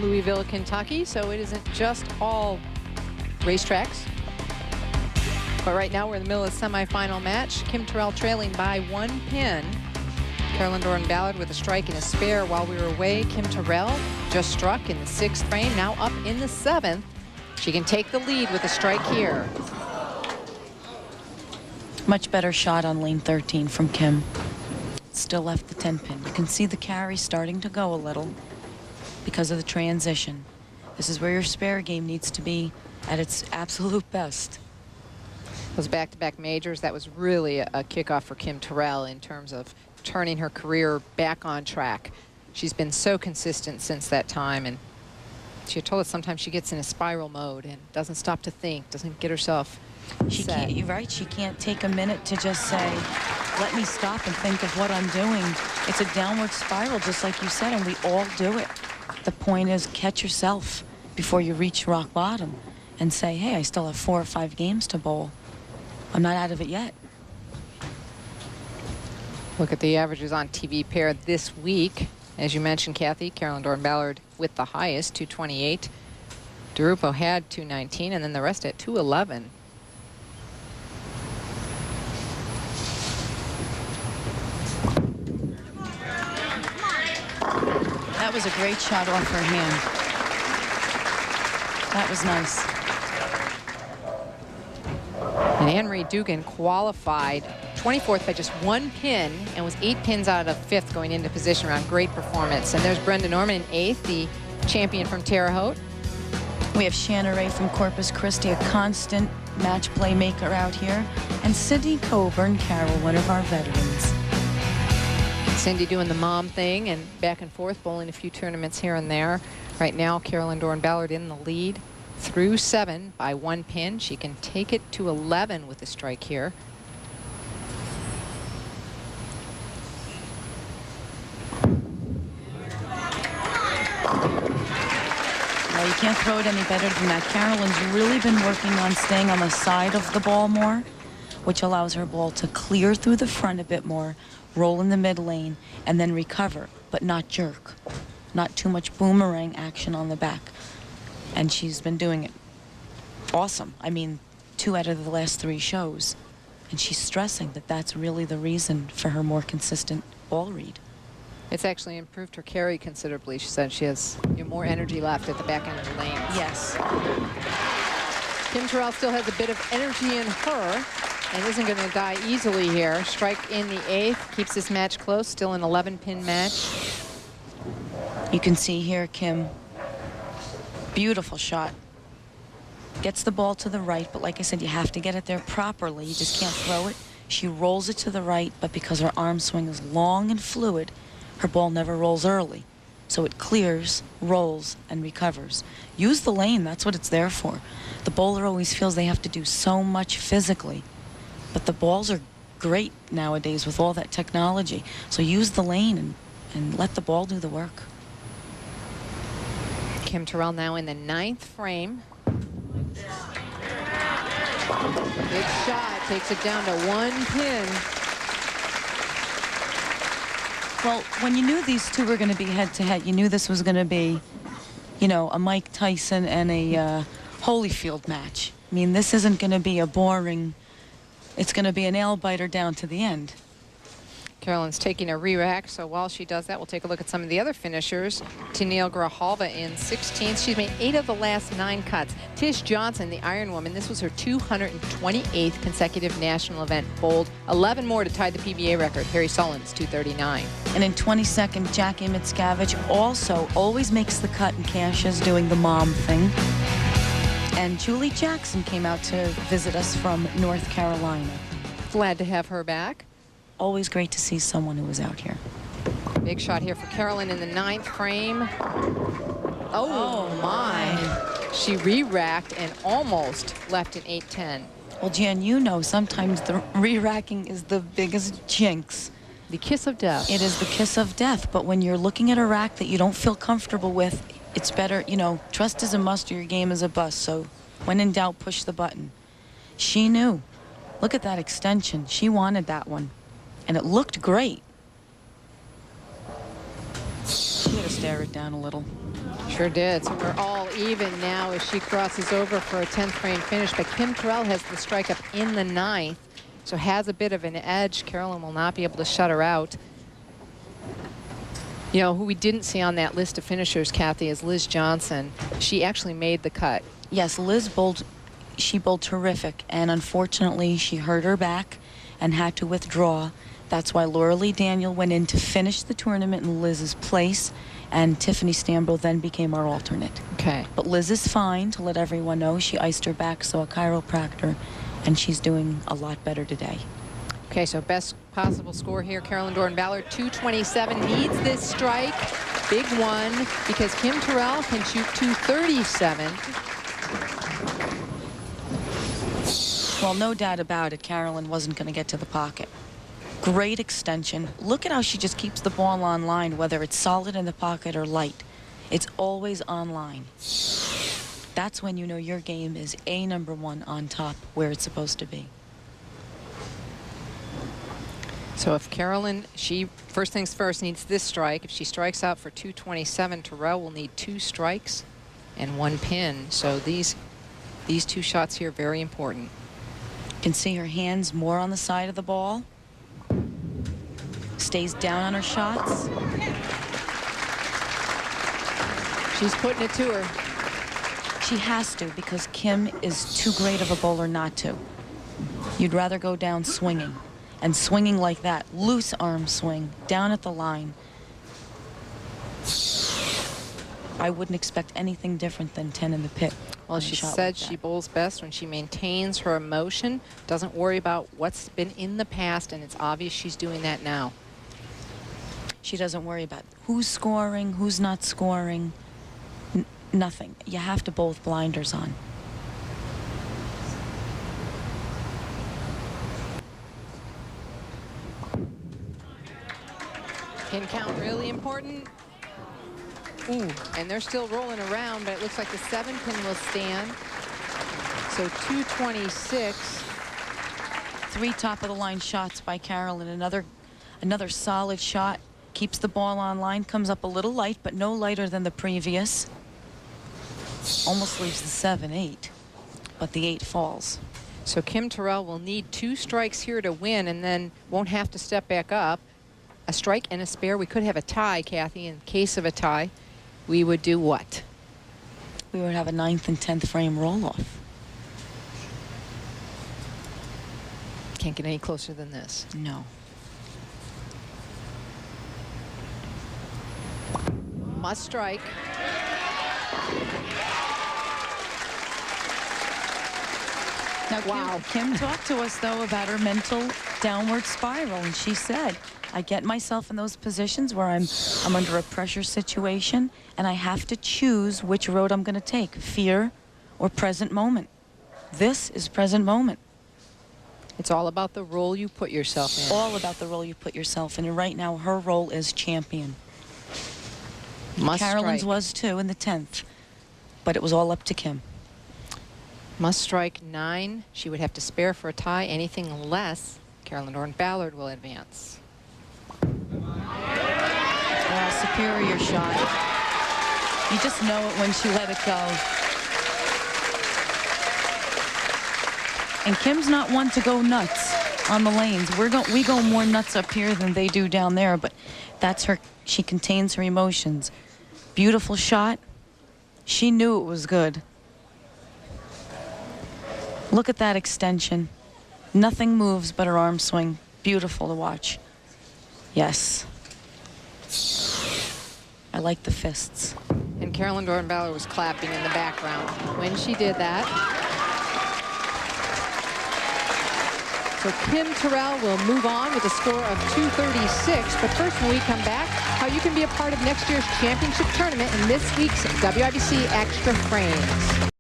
Louisville, Kentucky, so it isn't just all racetracks. But right now we're in the middle of the semifinal match. Kim Terrell trailing by 1 pin. Carolyn Dorin-Ballard with a strike and a spare while we were away. Kim Terrell just struck in the 6th frame, now up in the 7th. She can take the lead with a strike here. Much better shot on lane 13 from Kim. Still left the 10 pin. You can see the carry starting to go a little because of the transition. This is where your spare game needs to be at its absolute best. Those back-to-back majors, that was really a kickoff for Kim Terrell in terms of turning her career back on track. She's been so consistent since that time, and she told us sometimes she gets in a spiral mode and doesn't stop to think, doesn't get herself set. You're right, she can't take a minute to just say, let me stop and think of what I'm doing. It's a downward spiral, just like you said, and we all do it. The point is, catch yourself before you reach rock bottom and say, hey, I still have 4 or 5 games to bowl. I'm not out of it yet. Look at the averages on TV pair this week. As you mentioned, Cathy, Carolyn Dorin-Ballard with the highest, 228. DiRupo had 219, and then the rest at 211. That was a great shot off her hand. That was nice. And Anne-Marie Dugan qualified 24th by just 1 pin and was 8 pins out of 5th going into position round. Great performance. And there's Brenda Norman in 8th, the champion from Terre Haute. We have Shanna Ray from Corpus Christi, a constant match playmaker out here. And Cindy Coburn Carroll, one of our veterans. Cindy doing the mom thing and back and forth, bowling a few tournaments here and there. Right now, Carolyn Dorin-Ballard in the lead through 7 by 1 pin. She can take it to 11 with a strike here. Well, you can't throw it any better than that. Carolyn's really been working on staying on the side of the ball more, which allows her ball to clear through the front a bit more, roll in the mid lane, and then recover, but not jerk. Not too much boomerang action on the back. And she's been doing it awesome. I mean, 2 out of the last 3 shows. And she's stressing that that's really the reason for her more consistent ball read. It's actually improved her carry considerably. She said she has more energy left at the back end of the lane. Yes. Kim Terrell still has a bit of energy in her and isn't going to die easily here. Strike in the 8th, keeps this match close, still an 11-pin match. You can see here, Kim, beautiful shot. Gets the ball to the right, but like I said, you have to get it there properly. You just can't throw it. She rolls it to the right, but because her arm swing is long and fluid, her ball never rolls early. So it clears, rolls, and recovers. Use the lane, that's what it's there for. The bowler always feels they have to do so much physically, but the balls are great nowadays with all that technology. So use the lane and let the ball do the work. Kim Terrell now in the 9th frame. Big shot, takes it down to 1 pin. Well, when you knew these two were going to be head-to-head, you knew this was going to be, you know, a Mike Tyson and a Holyfield match. I mean, this isn't going to be a boring, it's going to be a nail-biter down to the end. Carolyn's taking a re-rack, so while she does that, we'll take a look at some of the other finishers. Tennille Grijalva in 16th. She's made 8 of the last 9 cuts. Tish Johnson, the Iron Woman, this was her 228th consecutive national event. Bowled 11 more to tie the PBA record. Harry Sullen's 239. And in 22nd, Jackie Mickiewicz also always makes the cut and cashes, doing the mom thing. And Julie Jackson came out to visit us from North Carolina. Glad to have her back. Always great to see someone who was out here. Big shot here for Carolyn in the 9th frame. Oh my. She re-racked and almost left an 8-10. Well, Jan, you know sometimes the re-racking is the biggest jinx. The kiss of death. It is the kiss of death, but when you're looking at a rack that you don't feel comfortable with, it's better, you know, trust is a must or your game is a bust. So when in doubt, push the button. She knew. Look at that extension. She wanted that one. And it looked great. She had a stare it down a little. Sure did. So we're all even now as she crosses over for a 10th frame finish. But Kim Terrell has the strike up in the 9th, so has a bit of an edge. Carolyn will not be able to shut her out. You know, who we didn't see on that list of finishers, Cathy, is Liz Johnson. She actually made the cut. Yes, Liz bowled. She bowled terrific, and unfortunately, she hurt her back and had to withdraw. That's why Laura Lee Daniel went in to finish the tournament in Liz's place, and Tiffany Stambro then became our alternate. Okay. But Liz is fine, to let everyone know. She iced her back, saw a chiropractor, and she's doing a lot better today. Okay, so best possible score here, Carolyn Dorin-Ballard, 227, needs this strike. Big one, because Kim Terrell can shoot 237. Well, no doubt about it, Carolyn wasn't going to get to the pocket. Great extension. Look at how she just keeps the ball on line, whether it's solid in the pocket or light. It's always on line. That's when you know your game is #1 on top, where it's supposed to be. So if Carolyn, she first things first needs this strike. If she strikes out for 227, Terrell will need 2 strikes and 1 pin. So these 2 shots here very important. You can see her hands more on the side of the ball. Stays down on her shots. She's putting it to her. She has to, because Kim is too great of a bowler not to. You'd rather go down swinging. And swinging like that, loose arm swing, down at the line. I wouldn't expect anything different than 10 in the pit. Well, she said she bowls best when she maintains her emotion, doesn't worry about what's been in the past, and it's obvious she's doing that now. She doesn't worry about who's scoring, who's not scoring. Nothing. You have to bowl with blinders on. Pin count really important. Ooh, and they're still rolling around, but it looks like the 7 pin will stand. So 226. 3 top-of-the-line shots by Carolyn. Another solid shot. Keeps the ball on line. Comes up a little light, but no lighter than the previous. Almost leaves the 7-8, but the 8 falls. So Kim Terrell will need 2 strikes here to win, and then won't have to step back up. A strike and a spare. We could have a tie, Cathy. In case of a tie, we would do what? We would have a 9th and 10th frame roll-off. Can't get any closer than this. No. Must strike. Now, wow. Kim talked to us, though, about her mental downward spiral, and she said, I get myself in those positions where I'm under a pressure situation, and I have to choose which road I'm going to take, fear or present moment. This is present moment. It's all about the role you put yourself in. All about the role you put yourself in, and right now her role is champion. Must Carolyn's strike. was too in the 10th, but it was all up to Kim. Must strike 9. She would have to spare for a tie. Anything less, Carolyn Dorin-Ballard will advance. Superior shot. You just know it when she let it go. And Kim's not one to go nuts on the lanes. We go more nuts up here than they do down there, but that's her. She contains her emotions. Beautiful shot. She knew it was good. Look at that extension. Nothing moves but her arm swing. Beautiful to watch. Yes. I like the fists. And Carolyn Dorin-Ballard was clapping in the background when she did that. So Kim Terrell will move on with a score of 236. But first, when we come back, how you can be a part of next year's championship tournament in this week's WIBC Extra Frames.